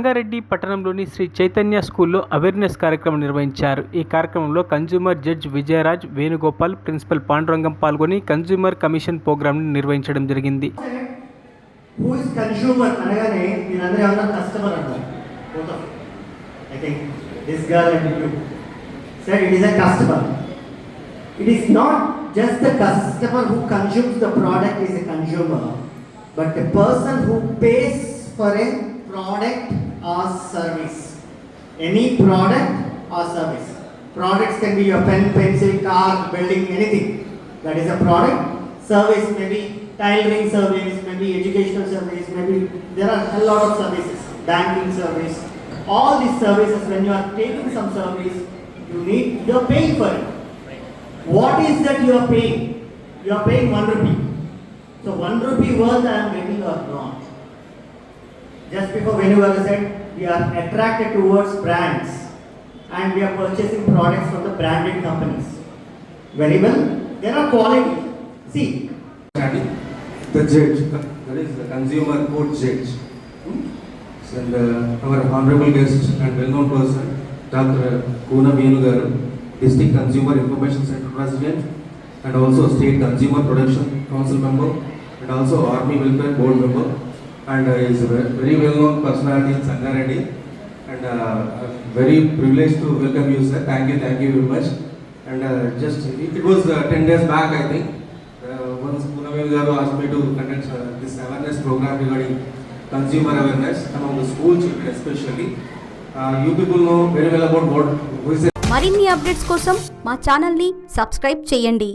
సంగారెడ్డి పట్టణంలోని శ్రీ చైతన్య స్కూల్లో అవేర్నెస్ కార్యక్రమం నిర్వహించారు. ఈ కార్యక్రమంలో consumer judge Vijayaraj Venugopal, principal Pandurangam పాల్గొని కన్జ్యూమర్ కమిషన్ ప్రోగ్రాంను నిర్వహించడం జరిగింది. Who is consumer అనగానే మీరందరూ ఏమన్నా కస్టమర్ అంటారు. I think this girl and you said it is a customer. It is not just the customer who consumes the product is a consumer, but the person who pays for a product or service. Any product or service. Products can be your pen, pencil, car, building, anything. That is a product. Service may be tailoring service, maybe educational service, maybe there are a lot of services. Banking service. All these services, when you are taking some service, you are paying for it. What is that you are paying? You are paying 1 rupee. So 1 rupee worth I am getting or not. Just before Venugala said, we are attracted towards brands and we are purchasing products from the branded companies. Very well, there are quality. See, the judge, that is the consumer court judge, and our honorable guest and well-known person, Dr. Kuna Venugaru, District Consumer Information Center President, and also State Consumer Protection Council member, and also Army Welfare Board member, and is a very well-known personality in Sangareddy, and very privileged to welcome you, sir. Thank you very much. And it was 10 days back, I think. Once Kuna Venugaru asked me to conduct this awareness program regarding consumer awareness among the school children especially. You people know very well about what who is మరిన్ని updates కోసం మా ఛానల్ని subscribe చేయండి.